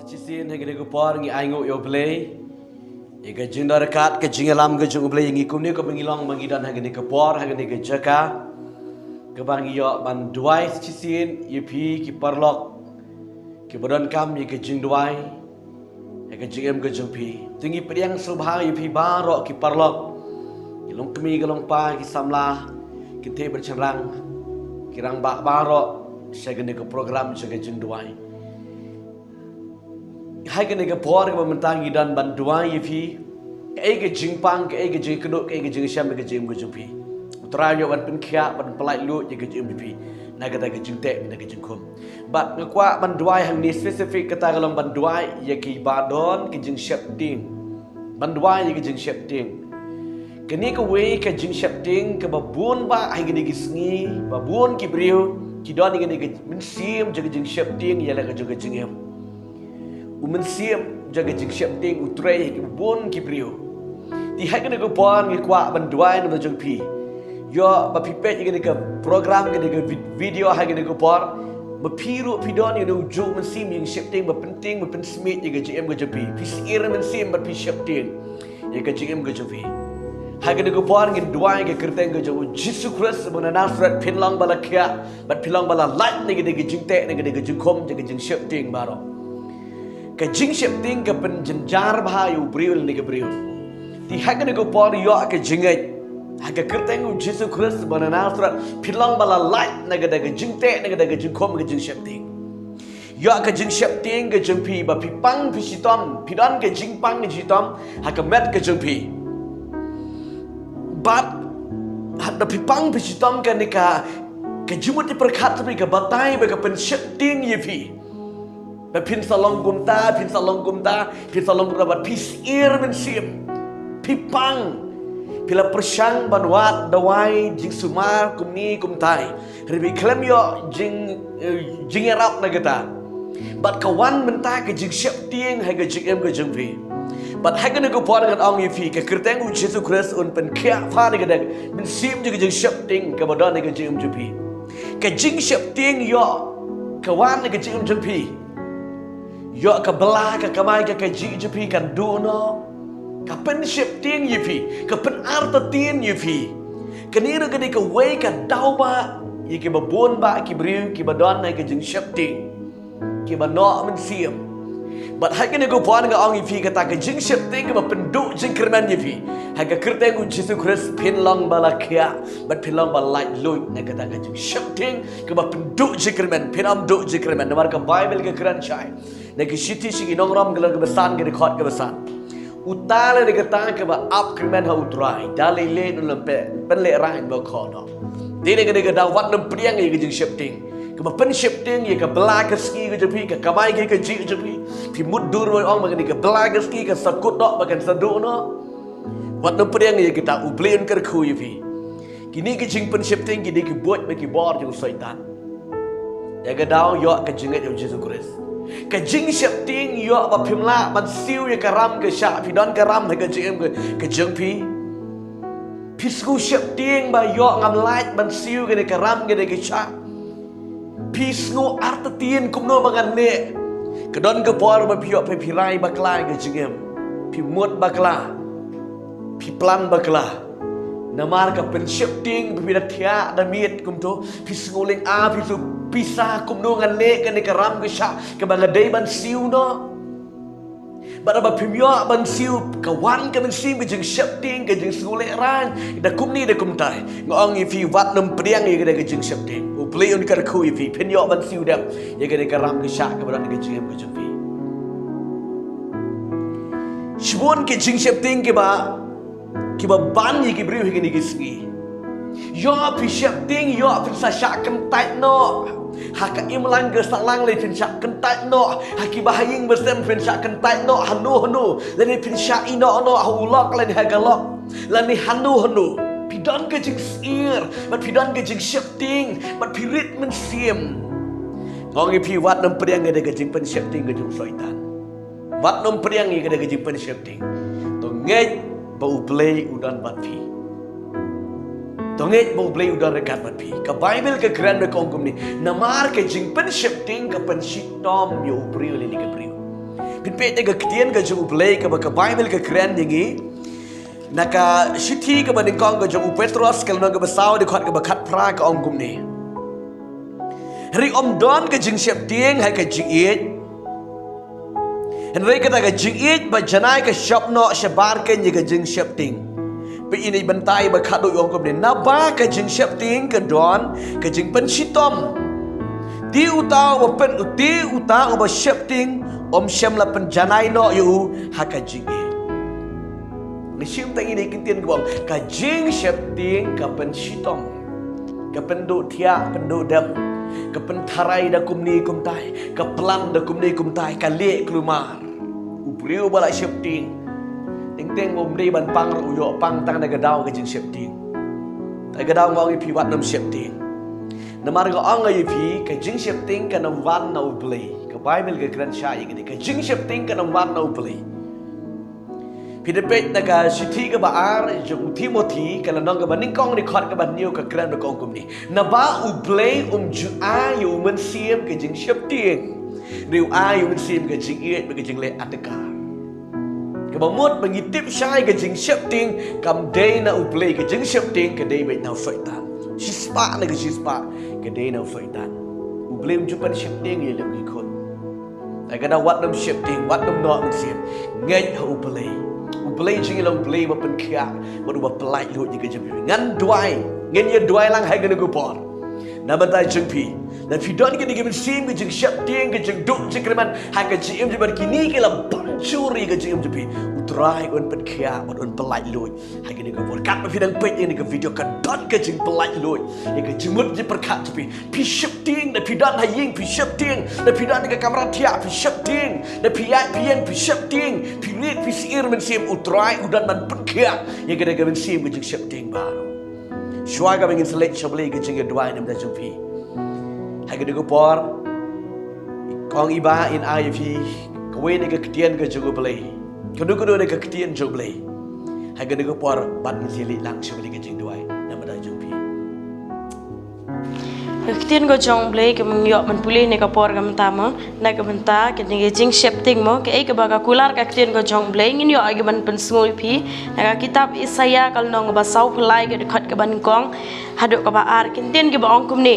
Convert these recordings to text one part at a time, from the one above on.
Sechisin hagi ko por ngi aingo yo play. Ika jingdar kat ke jingalam ke jung play ngi kumni ko mengilong mangidan hagi ko por hagi ko jaka. Ke bang yo ban duai sechisin yipi ki parlok. Ki bodon kam yi ke jingduai. Hagi jingem ke jungpi. Tinggi pediang subha yipi barok ki parlok. Ilong kemi gelong pa ki samlah. Ki te bercerang. Kirang bak barok. Saya ke program saya ke jingduai. Hai ke nega por ke mementangi dan banduan yipi ke jingpang ke jingkeduk ke jingshem ke jing gujupi utrayo ban penkhia ban pelai lu ke jing yipi naga ta ke jingtek naga jingkum bat ngakwa banduai hang ni spesifik kata galong banduai ye ki badon ke jingsheptieng banduai ye ke jingsheptieng kini ke we ke jingsheptieng ke babun ba hai ke ni gisngi babun ki briu ki don ni ke mensim je jingsheptieng ye la ke jingem umensiam jaga jingsheptieng utrai ki bon ki brio ti hai kena ko pon ki kwa banduai na jong pi yo ba pi pet ni ke program ke video hai kena ko por ba piru pidon ni uju mensim jingsheptieng ba penting ba pensmit ke jm ke jpi pi sir mensim ba pi sheptieng ye ke jm ke jpi hai kena ko por ngi duai ke kerteng ke jong Jesus Christ bona Nazareth pinlang bala kya ba pinlang bala light ni ke jingte ni ke jingkom ke jingsheptieng baro ke jingsheptieng ke penjenjar bahayu briul ni ke briul ti hakan ko por yo ke jingai haga kerteng Jesus Christ bana Nazareth pilang bala light naga daga jingte naga daga jingkom ke jingsheptieng yo ke jingsheptieng ke jingpi ba pipang pisitom pidan ke jingpang ni jitom haga met ke jingpi bat hada pipang pisitom ke nika ke jimut di perkat tapi ke batai ba ke pensheptieng yipi Pin salong gumta, pin salong gumta bat pisir mensim, pipang, pila persang banwat dawai jing sumar kumni kumtai, ribi klem yo jing erap nagata, bat kawan mentah ke jing sheptieng hai ke jing em ke jing pi, bat hai ke nego por dengan ong yifi ke kerteng u Jesus Christ un pen kia fa ni kedek mensim jing sheptieng ke badan ni ke jing em pi, ke jing sheptieng yo kawan ni ke jing em pi. Yo ka belah ka kamai ka ji jepi kan duno ka pen sheptieng yipi ka pen artatien yipi kanira ka ka wei ka dauba yi ke babon ba ki briu ki badon na ka jing sheptieng ki ba no men siam but hai ka go pon ga ong yipi ka ta ka jing sheptieng ka ba pendu jing kerman yipi ha ka kerteng u Jesus Christ pin long bala kya but pin long bala light lui na ka ta ka jing sheptieng ka ba pendu jing kerman pin am du jing kerman na mar ka bible ka kran chai Nagi siti sigi nongrom gelar kebesan ke rekod kebesan. Utala de kata ke ba up krimen ha utrai. Dali le no lempe penle rai ba khono. Dine ke de wat nem priang ye ke jing sheptieng. Ke ba pen sheptieng ye ke bela ke ski ke jepi ke kamai ke ji jepi. Pi mudur mo ong ba ke bela ke ski ke sakut dok ba kan sadu no. Wat nem priang ye kita ubleun ke khu ye pi. Kini ke jing pen sheptieng ke de ke buat ba ke bor jung syaitan. Ya ke dau yo ke jinget yo Jesus Christ. Ke jing sheptieng yo ba pimla ban siu ye karam ke sha pi don karam ke jing ke jing pi pisku sheptieng ba yo ngam light ban siu ke karam ke sha pisnu artatien kumno bangan ne ke don ke por ba pi yo pe pirai bakla ke jing pi mut bakla pi plan bakla namar ka pen sheptieng pi tia da miet kum to pisnu ling a pisu pisah kumno ngan le ke karam ke sha ke bangadai ban siu no baraba pimyo ban siu kawan ke ban sim ke jing sheptieng ke jing sule ran da kumni da kumtai ngong ifi wat nem priang ye ke jing sheptieng u play on kar khu ifi pinyo ban siu da ye ke karam ke sha ke badan ke jing ke jing pi shibon ke jing sheptieng ke ba ban ye ke briu ke ni ke ski yo pi sheptieng yo pi sa sha kentai no haka imlang ke salang le pin syak kentai no haki bahaying bersem pin syak kentai no hanu lani pin syak ino no hulok lani hagalok lani hanu pidon ke jing sir bat pidon ke jing sheptieng bat pirit men sim ngongi pi wat nem priang ke jing pen sheptieng ke jing syaitan wat nem priang ke jing pen sheptieng to ngej bau play udan bat pi Tongit mau beli udah rekat mati. Ke Bible ke keren mereka ongkom ni. Namar ke jing pen sheptieng ke pen shitom yo priu ni ke priu. pet ke ketian ke jung play ke Bible ke keren yangi naka shiti ke banding kong ke jung Petrus ke nang ke besau de khot ke bakat pra ke ong gum ni ri om don ke jingsheptieng hai ke jingit Henry kata ke jingit ba janai ke shop no shabar ke ni ke jingsheptieng pe ini bentai ba khadu ong gum ni naba ke jingsheptieng ke don ke jing pen shitom ti utau ba pen ti utau ba sheptieng om shem la pen janai no yu ha ke jingit ni shim tang ini kintian gong ka jingsheptieng ka pen shitom ka pen do thia pen do dam ka pentharai da kumni kumtai ka pelan da kumni kumtai ka le klumar ubriu bala shepting ting umri ban pang ru yo pang tang da gadau ka jing shepting ta gadau ngong pi wat nam shepting namar ga ong ai pi ka jing shepting ka nam wan no play ka bible ka gran sha yi ka jing shepting ka nam wan no play pi de pet na ka sithi ka ba ar jung timothy ka la nong ka baning kong ni khot ka ban niu ka gran ka ong kum ni na ba u play ju a yu men siem ka jing shepting riu a yu men siem ka jing yet ka jing le ataka ka ba mot ba ngitip shai ka jing shepting kam day na u play ka jing shepting ka day bet na faitan shi spa na ka shi spa ka day na faitan u play ju pan shepting ye lam ki khot ai ka da wat nam shepting wat nam no men siem ngai ha u play jing long play ba pen khia ba du ba plai lu ni ka jing ngan duai ngen ye duai lang hai ka ku por na ba tai jing pi na fi don ke ni ke sim ke jing sheptieng ke jing du jing kreman ha ka jing je bar kini ke la pancuri ke jing je pi utrai on pen khia on plai lu hai ka ni ku por kat ba fi dang pet ni ke video ka don ke jing plai lu ye ke jing mut je per khat je pi sheptieng na fi don ha ying pi sheptieng na fi don ke kamera thia pi sheptieng na pi ai pi yen pi sheptieng pi rit pi sir men sim utrai udan man pen khia ye ke ke sim ke jing sheptieng ba shwa ka bengin select shabli ke jing duai nam da jing pi hai ke ko por kong iba in IF ko we ne ke ktian ke jogo play ko do ne ke ktian jogo play hai ke ko por bat ni sili lang shabli ke jing duai nam da jing pi Ketian go jong play ke mengyo man pulih ne ka por ka mentama na ka benta ke ne jing shepting mo ke ka baga kular ka ketian go jong play ngin yo agi ban pen sngoi pi na ka kitab Isaya kal nong ba sau pulai ke khat ka ban kong hadu ka ba ar kentian ke ba ong kum ni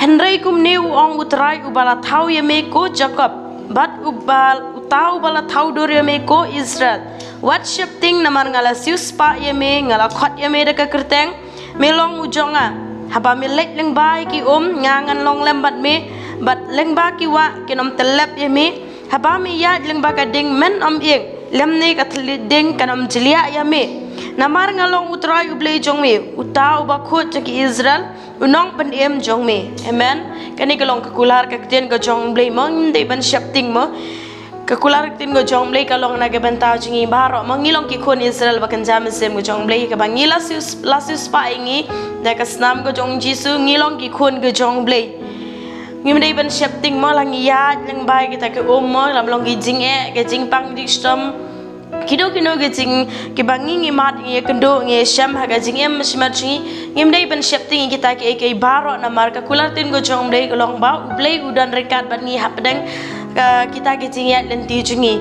Henry kum ne u ong utrai u bala thau ye me ko Jacob bat u bal utau bala thau dor ye me ko Israel wat shepting namar ngala sius pa ye me ngala khat ye me de ka kerteng melong u jonga haba mi lek leng bai ki ngangan long lem bat leng ba ki wa ki nom telep ye mi haba mi ya leng ba ka ding men yeng lem ne ka thli ding kanom jilia ya mi namar ngalong utrai ublei jong mi utau ba khot ki Israel unong pen em jong mi amen kani kalong kular ka kten ka jong blei mong de ban shepting mo kakular tin go jong blei kalong na ke bentau jingi baro mangilong ki khon Israel bakan jam sem go jong blei ka bangila lasus pa ingi da ka snam go jong jisu ngilong ki khon go jong blei ngim dei ban shepting mo lang ya lang bai kita ke mo lam long ki jing ke jing pang dik stom kido ke jing ke bangi ngi mat ngi kendo ngi sham ha ga jing em smat jingi ngim dei ban shepting kita ke baro na mar ka kular tin go jong blei kalong ba ublei udan rekat ban ngi hapdang kita ke jingat lenti jingi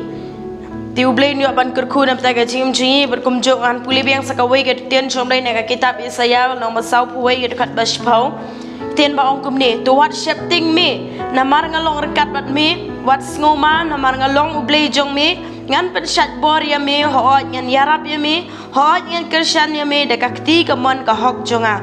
ti ublei ni ban kerku nam ta ke jing jingi berkum jong an puli biang sakawai ke tian chom dai na ka kitab Isaya nong ba sau puwai ke khat ba shpau tian ba ong kum ni to what shepting me namar ngalong rekat bat me wat ngoma namar ngalong ublei jong me ngan pen shat bor ya me hoot ngan yarap ya me hoot ngan kershan ya me de kakti ka mon ka hok jonga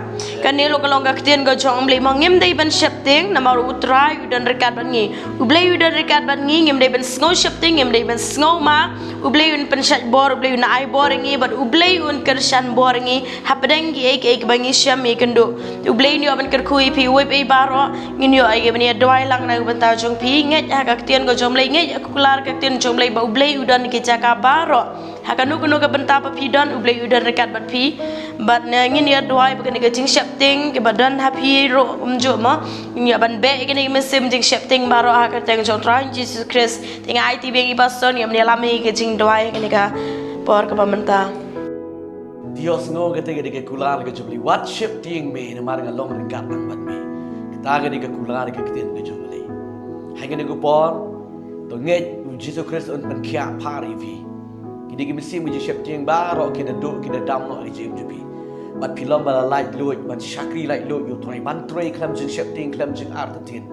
kan lo kalong ka ktian go jong blei mangim dei ban shepting namar utrai udan rekat ban ngi ublei udan rekat ban ngi ngim dei ban snow shepting ngim dei ban snow ma ublei un pen shat bor ublei un ai bor ngi bat ublei un kershan bor ngi hapdeng gi ek bangi sham me kendo ublei ni ban kerkhui pi web ei baro ngin yo ai ge bani dwai lang na ban ta jong pi nget ha ka ktian go jong blei nget kular ka ktian jong blei ba ublei udan ki jaka baro hakanu kuno ka benta pa pidon ublei udan rekat bat pi bat na ngin ya dwai ba ke jing shepting ke badan happy ro umjo ma ngin ya ban be ke ni mesim jing shepting baro ha ka teng jong tran Jesus Christ ting ai ti bengi pastor ni amne lami ke jing dwai ke ni ka por ka benta Dios ngo ke kular ke jubli what sheptieng me na mar ngalong rekat nang bat me kita ke kular ke kiten ke jubli hai ke ni ku por Tengej Jesus Kristus un kiak pari vi. Kini kita mesti muji jingsheptieng baro kita duk kita dam no jim jupi. Bat pilom bala light load ban syakri light load yo try ban try klam jingsheptieng klam jing artin.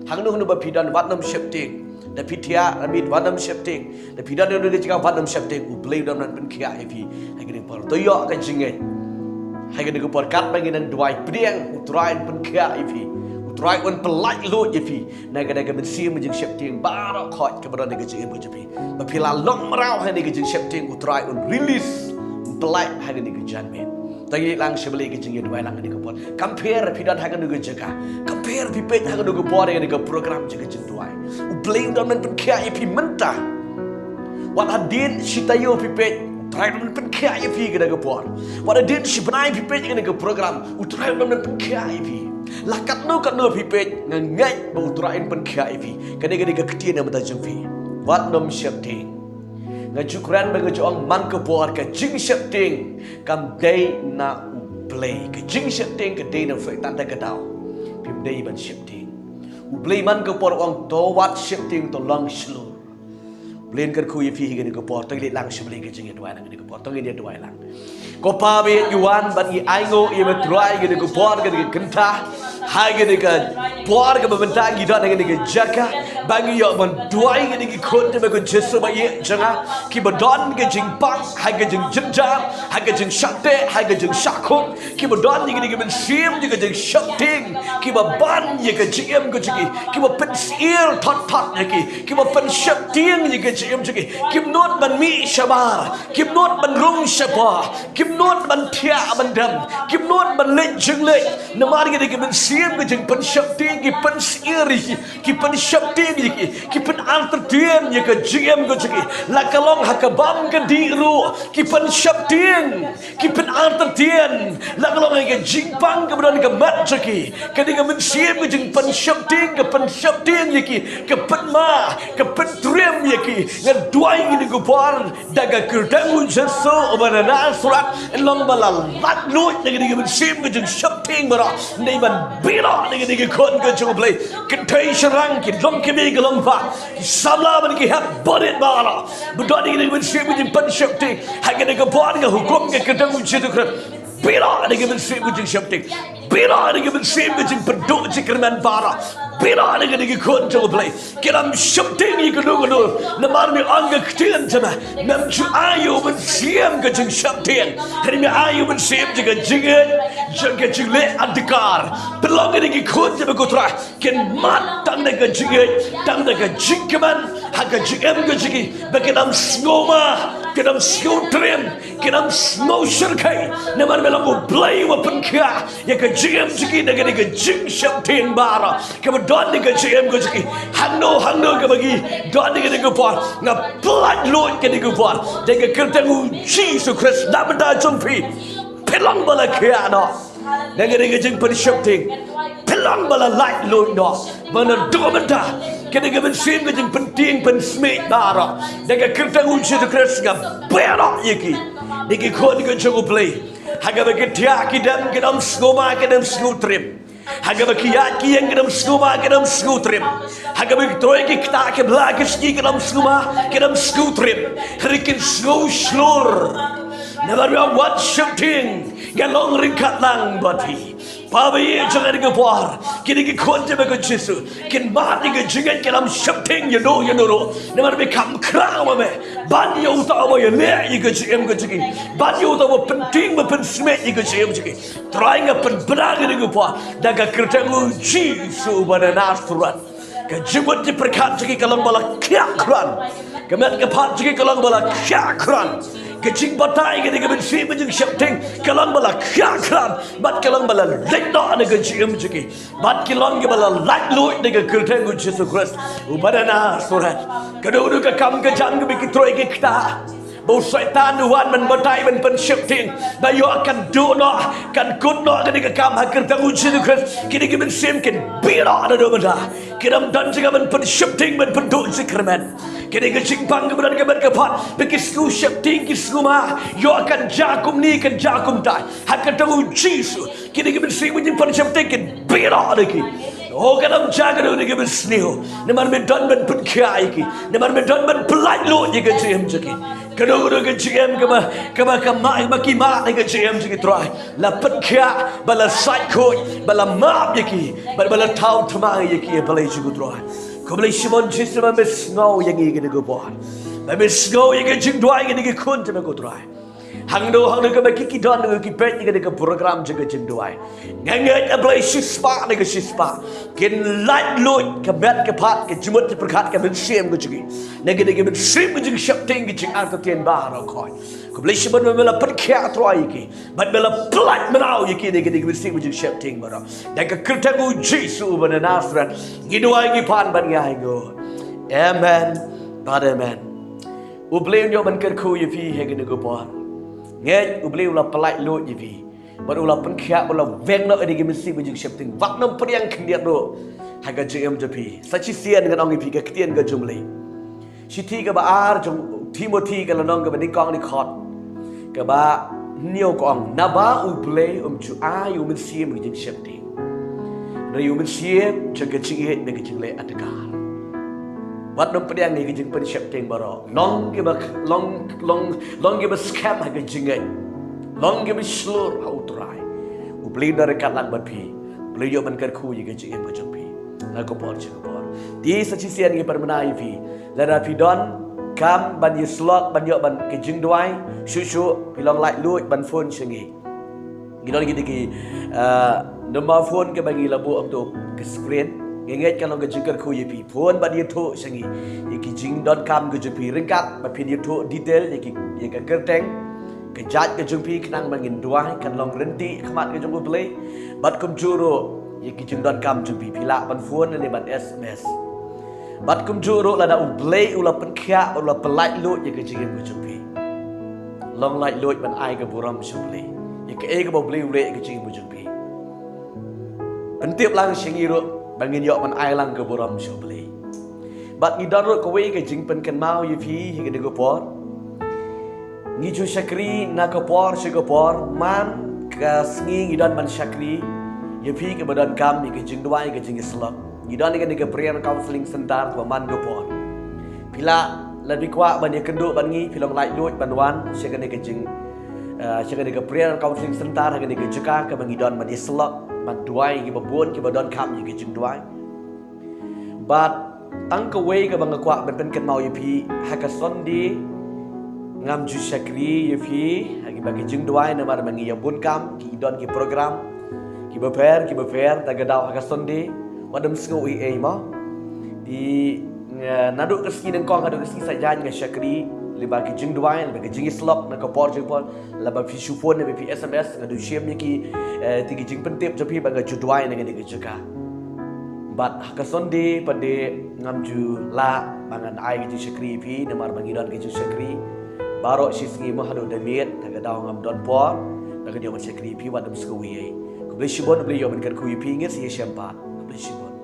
Hang nu ba pidan wat nam sheptieng. Da pitia amit wat nam sheptieng. Da pidan nu jika wat nam sheptieng u play dam nan ben kiak vi. Hai kini por toyo ka jingej. Hai kini ko por kat banginan duai priang u try ben kiak vi. Try one polite load if naga mesti jingsheptieng baru kau keberan naga jing berjepi. Bapila long merau hari naga jingsheptieng try one release polite hari naga janmen. Tadi lang sebeli jing Jingduwai lang naga pot. Compare pidan hari naga jaga. Compare pipet hari naga pot dengan naga program jaga Jingduwai. Uplaying dalam penkia if mentah. Wat hadin sitayo pipet. Try dalam penkia if naga pot. Wat hadin sibenai pipet dengan naga program. Try dalam penkia if. Lakat no kat no pipet ngai bau turain pen KIV kadang-kadang ketian yang betajam fi wat nom sheptieng ngajukran bagi joang man ke buar ke jingsheptieng kam day na play ke jingsheptieng ke day na fai tanda kedau pim day ban sheptieng play man ke buar ong to wat sheptieng to long slow Blen kan kui fi hingga ke buar tengli lang sebeli ke Jingduwai lang ke buar tengli dia Jingduwai lang ko pa be yuan ban i aingo i metrai ke buar ke kentah hai ke buar ke bentang gidan dengan ke jaka bagi yo ban duai ke khot be ko jesu ba ye janga ki badon ke jingpang hai ke jingjenjang hai ke jingshatte hai ke jingshakhut ki badon ke ben sim ke jingsheptieng ki ba ban ye ke jim ke jiki ki ba pensir thot ye ki ba pensheptieng ye ke jim jiki kim not ban mi shabar kim not ban rung shaba kim not ban thia ban dam kim not ban le jing le namar ke ben sim ke jing pensheptieng ki pensir ki pensheptieng ki pen artien ye ke jim ke jiki la kalong hakabam ke diru ki pensheptieng ki pen artien la kalong ke jingpang ke beran ke mat jiki ke ben sim ke jing pensheptieng ye ki penma ke pentrem ye ki ngeduai ini kupar daga kerdangu jesu obanana surat long balal lat lut dengan ben sim ke jingsheptieng bara nei ban bira dengan kon ke jung play kentai serang ki long ke be long fa sabla ban ki hab bodit bara budot dengan ben sim ke pensheptieng haga dengan kupar ke hukum ke kerdangu jesu Kristus bira dengan ben sim ke jingsheptieng bira dengan ben sim ke jing penduk jikerman bara bira dengan kon jung play kiram sheptieng ni kudu namar mi angga ketian sama nam ju ayu ben sim ke jingsheptieng hari mi ayu ben sim juga jinget jaga jingle adkar belong dengan kon jung kutra ken mat tang dengan jinget tang dengan jingkeman haga jingem ke jigi bekenam snoma kenam snotrim kenam snoshirkai namar mi langu play wa penka ya ke jingem jigi dengan jingsheptieng bara don dengan jingem ke jigi hangno ke bagi don dengan buat ngap blood load ke dengan buat dengan kertangu Jesus Kristus nak benda jumpi pelang bala kiano dengan jing pensheptieng pelang bala light load no mana dua benda kena ben sim ke jing penting pensmit dara dengan kertangu Jesus Kristus ngap berak yeki diki khot ke jung play haga bagi dia kidam kedam skoma kedam snutrim haga bagi yaki yang kedam skuma kedam skutrim haga bagi troy ki kta ke blak ski kedam skuma kedam skutrim rikin slow slur never be what shooting galong ringkat lang bati pabai jangan digapar kini ki konje be ko Jesu kin mati ke jingan kedam shooting you know never be kam kraw me ban yo ta bo ye le ye ke jim ke jiki ban yo ta bo penting be pensmet ye ke jim jiki trying a pen brag digapar daga kertangu Jesu pada nasrat ke jibut di perkat jiki kalang bala krakran kemet ke pat jiki kalang bala krakran kecing batai ke dengan sim jingsheptieng kalang bala krakran bat kalang bala lekdo dengan jim jiki bat kilang ke bala light load dengan kertangu Jesus Kristus ubadana surat kedua ke kam ke jang ke bikitroi ke kita bau syaitan Tuhan menbatai men pensheptieng bayo akan dono kan kuno ketika kam hakir tangu Jesus Kristus kini ke sim ken bira ada do benda kiram dan juga men pensheptieng men penduk zikrman kini ke jingpang ke beran ke berkepat bikisku sheptieng kisuma yo akan jakum ni kan jakum tai hakir tangu Jesus kini ke sim men pensheptieng ken bira lagi Oh kadang jaga ni ke besniu. Nemar medan ben putkai ki. Nemar medan ben pelai lo je ke jem je ki. Kadang ke jem kama baki mak ni ke jem je ki try. La putkai bala psycho bala map je ki. Bala tau tama je ki bala je ku try. Ko bala Simon Jesus ma besngau yang ni ke ko bon. Ma besngau yang ke Jingduwai ke ni ke kun te ko try. Hang do ke baki ki don ke pet ni ke program je ke Jingduwai. Ngangat ablai sispa ni ke sispa. Kin light load ke bet ke pat ke jumut te perkat ke ben sim ke jigi. Nagi ke ben sim ke jingsheptieng ke jing arta tien bar koi. Ko blai sibon mela pet kya troi ki. Bat mela plat menau ki ni ke ben sim ke jingsheptieng bar. Dan ke kertagu Jesu ben Nazareth. Ngiduai ki pan ban ngai go. Amen. But amen. Ubleu nyo ban kerku ye pi he ke ni go por. Nghe ubleu la pelai lo ye pi. Baru la pengkhiat baru la veng nak ada gemisi bujung shepting. Wak nam periang kendiat do. Haga JM jepi. Saci sian dengan orang ipi ke ketian ke jumlai. Siti ke baar jom Timothy ke lanong ke benikong ni khot. Ke ba niau kong naba ublei chu ai mensi bujung shepting. Dari mensi jaga cingit dengan jinglai atakar. Wak nam periang ni ke jing pen shepting baru. Long ke ba long ke ba scam haga jingit. Long ke ba slur utrai. Ubeli dari kalang bapi. Beliau menker ku juga jeng berjumpi. Lagu por jeng por. Di sacisian ke permenai pi. Lada pi don kam ban slot ban yok ban ke Jingduwai. Shushu pilong light lut ban phone sengi. Gino lagi di nombor phone ke bagi labu untuk ke screen. Ingat kalau ke jengker ku pi. Phone ban dia tu sengi. Iki jing.com ke jumpi ringkat. Bapi dia tu detail. Iki ke kerteng. Kejat ke jumpi kenang bangin duai kan long renti kemat ke jumpa beli bat kum juro ye kijing.com jumpi pila ban phone ni ban SMS bat kum juro la da ublei ula penkhia ula pelai lut ye kijing ke jumpi long light lut ban ai ke buram jumpi ye ke ke beli ule ke kijing jumpi pentip lang singiro bangin yok ban ai lang ke buram jumpi bat ni darut ko we ke jing pen kan mau ye pi ye ke de por Ngiju syakri nak kapor syakapor man kasngi ngidan man syakri yepi ke badan kam ke Jingduwai ke Jingslok ngidan ke ke prayer counseling center ke man kapor pila lebih kuat ban ye kenduk ban ngi pilong light lut ban wan syakane ke jing syakane ke prayer counseling center ke ke jeka ke bangidan ban Slok ban duai ke babon ke badan kam ke Jingduwai but tang ke we ke bang kuat ban pen kan mau yepi hakason di ngam ju syakri yepi hagi bagi Jingduwai nama mangi ya bun kam ki don ki program ki beper taga daw haka sonde wadam sngo e ma di naduk keski nang kong naduk keski sajan ngai syakri le bagi Jingduwai le bagi Jingslok na ko por jingpon la ba fi shufon ne fi SMS ngadu shem ki tigi jing pentip japi bagi Jingduwai nang ngi jeka bat haka sonde pade ngam ju la bangan ai ki syakri pi nama mangi don ki syakri Barok si sengi mahadu damit taga daw ngam don por taga dia macam kripi wadam skawi ai ko beli shibon beli yo men kan ku yipi ngir si syampat beli shibon